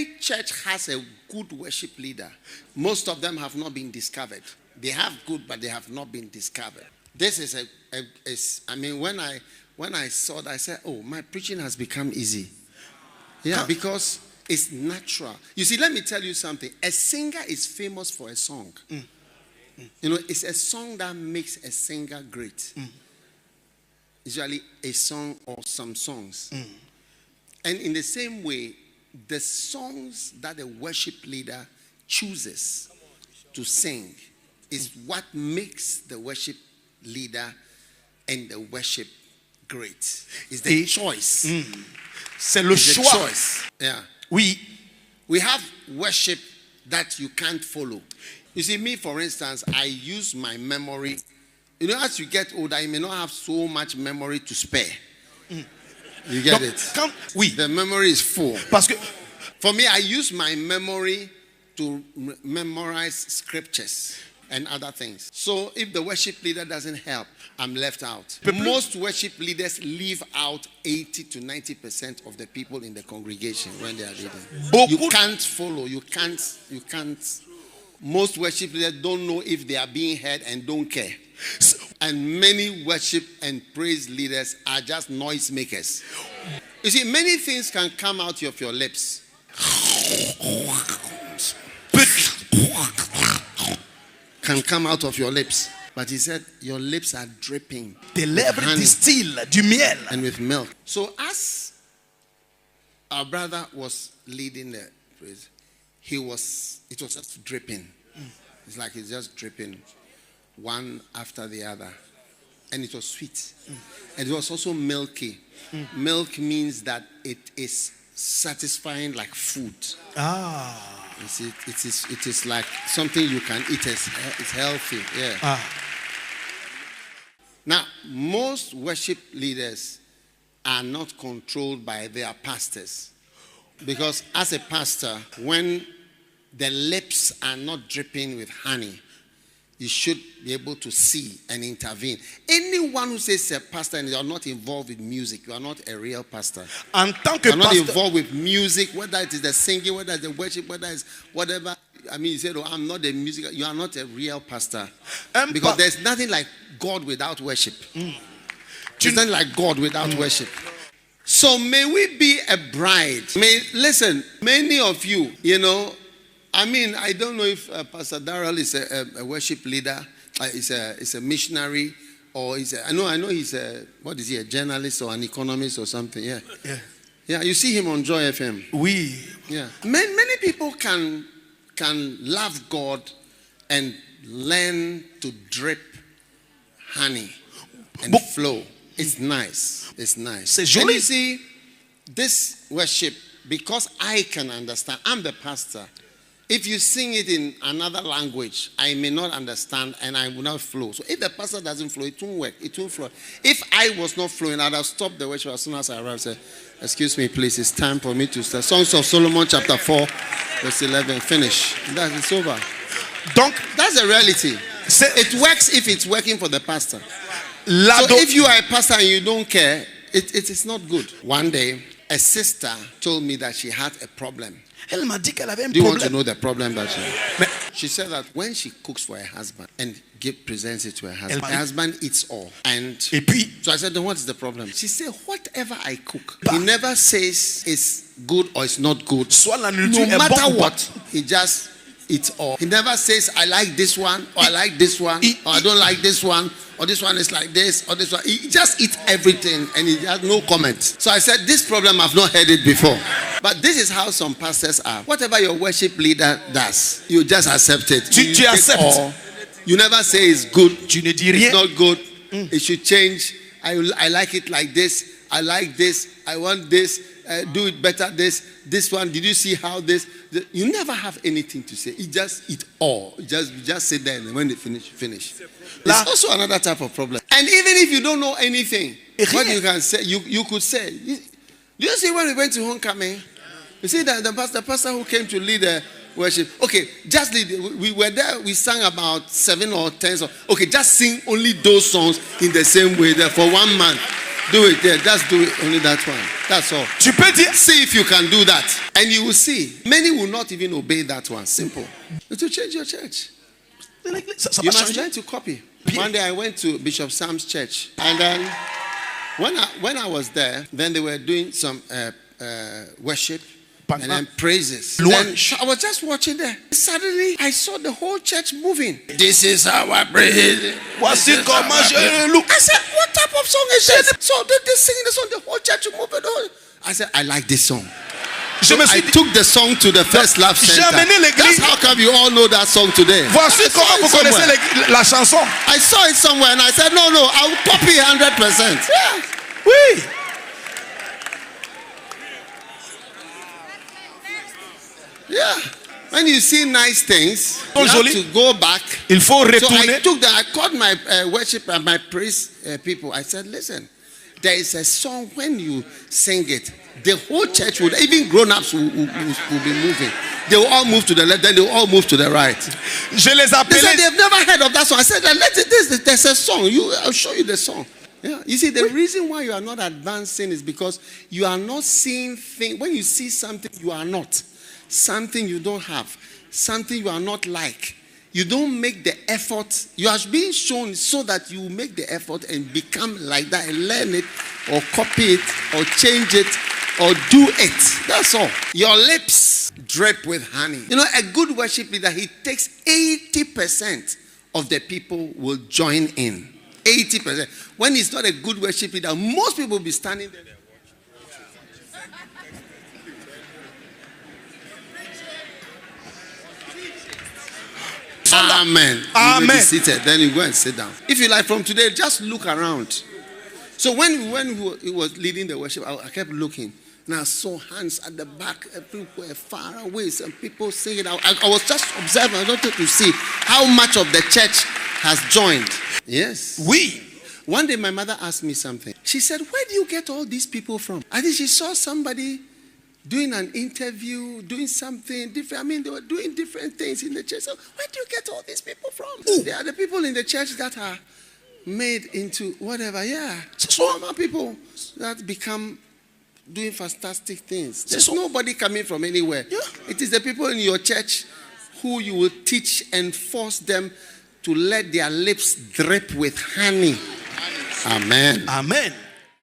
every church has a good worship leader. Most of them have not been discovered. They have good, but they have not been discovered. This is when I saw that, I said, oh, my preaching has become easy. Yeah, because it's natural. You see, let me tell you something. A singer is famous for a song. You know, it's a song that makes a singer great. Usually a song or some songs. And in the same way, the songs that the worship leader chooses to sing is what makes the worship leader and the worship great. It's the choice. C'est le It's the choix. choice. Yeah. Oui. We have worship that you can't follow. You see, me, for instance, I use my memory. You know, as you get older, you may not have so much memory to spare. You get it? Oui. The memory is full. Parce que For me, I use my memory to memorize scriptures and other things. So if the worship leader doesn't help, I'm left out. Most worship leaders leave out 80 to 90% of the people in the congregation when they are leading. You can't follow. You can't. Most worship leaders don't know if they are being heard and don't care. And many worship and praise leaders are just noise makers. You see, many things can come out of your lips. Can come out of your lips. But he said, your lips are dripping. tes lèvres distillent du miel. And with milk. So as our brother was leading the praise, it was just dripping. It's like it's just dripping one after the other. And it was sweet. And it was also milky. Milk means that it is satisfying like food. You see, it is like something you can eat. It's healthy. Yeah. Now, most worship leaders are not controlled by their pastors. Because as a pastor, when the lips are not dripping with honey, you should be able to see and intervene. Anyone who says a pastor and you are not involved with music, you are not a real pastor. En tant que You are not pasteur, involved with music, whether it is the singing, whether it's the worship, whether it's whatever. I mean, you said, oh, I'm not a music. You are not a real pastor. Because there's nothing like God without worship. There's nothing like God without worship. So may we be a bride. Listen, many of you, you know, I mean, I don't know if Pastor Darrell is a worship leader, is a missionary, or I know he's a journalist or an economist or something. Yeah. You see him on Joy FM. oui. Yeah. Many people can love God and learn to drip honey and flow. It's nice. It's nice. C'est And joli. you see, this worship, because I can understand, I'm the pastor. If you sing it in another language, I may not understand and I will not flow. So if the pastor doesn't flow, it won't work. It won't flow. If I was not flowing, I'd have stopped the worship as soon as I arrived. Say, excuse me, please, it's time for me to start. Songs of Solomon, chapter 4, verse 11. Finish. It's over. Donc, That's the reality. c'est It works if it's working for the pastor. la So if you are a pastor and you don't care, it is not good. One day, a sister told me that she had a problem. Elle m'a dit qu'elle avait un Do you want to problème. know the problem that she had? Mais She said that when she cooks for her husband and presents it to her husband, Elle- her husband eats all. And et puis, so I said, then what is the problem? She said, whatever I cook, he never says it's good or it's not good. soit la No nourriture est bonne matter ou pas. what, he just eats all. He never says, I like this one, or I like this one, or I don't like this one, or this one is like this, or this one. He just eats everything and he has no comment. So I said, this problem, I've not heard it before. But this is how some pastors are. Whatever your worship leader does, you just accept it. Tu You take acceptes. all. You never say it's good. Tu ne dis It's rien. not good. It should change. I like it like this. I like this. I want this. Do it better. This one. Did you see how this? You never have anything to say. You just eat all. You just sit there and when they finish. It's also another type of problem. And even if you don't know anything, what you can say, you could say. Do you see when we went to homecoming? You see that the pastor who came to lead the worship. Okay, just lead. We were there. We sang about 7 or 10 songs. Okay, just sing only those songs in the same way there for 1 month. Do it. Yeah, just do it. Only that one. That's all. Tu peux dire, See if you can do that. And you will see. Many will not even obey that one. Simple. It will change your church. ça You va must changer. learn to copy. One day I went to Bishop Sam's church. And then when I was there, then they were doing some worship. And then praises. Then I was just watching there. Suddenly, I saw the whole church moving. This is how I praise. Voici comment je loue. I said, what type of song is this? So they singing the song, the whole church moving. I said, I like this song. Je me I suis dit, took the song to the First Love j'ai Center. amené l'église. That's how come you all know that song today. Voici I saw comment it vous connaissez somewhere. la chanson. I saw it somewhere and I said, no, I'll copy 100%. Yeah. Oui. Yeah. When you see nice things, Oh, you have joli. to go back. Il faut So I retourner. I called my worship and my praise people. I said, listen, there is a song when you sing it, the whole church would, even grown-ups will be moving. They will all move to the left, then they will all move to the right. Je les They said appelais. they've never heard of that song. I said, there's a song. I'll show you the song. Yeah. You see, the reason why you are not advancing is because you are not seeing things. When you see something, you are not. Something you don't have. Something you are not like. You don't make the effort. You are being shown so that you make the effort and become like that and learn it or copy it or change it or do it. That's all. Your lips drip with honey. You know, a good worship leader, he takes 80% of the people will join in. 80%. When he's not a good worship leader, most people will be standing there. Amen. Amen. You may be seated. Then you go and sit down. If you like, from today, just look around. So when he was leading the worship, I kept looking. And I saw hands at the back, everywhere, far away, some people singing. I was just observing. I wanted to see how much of the church has joined. Yes. Oui. One day my mother asked me something. She said, where do you get all these people from? I think she saw somebody doing an interview, doing something different. I mean, they were doing different things in the church. So where do you get all these people from? Ooh. They are the people in the church that are made into whatever. Yeah. Normal people that become doing fantastic things. There's nobody coming from anywhere. Yeah. It is the people in your church who you will teach and force them to let their lips drip with honey. Amen. Amen.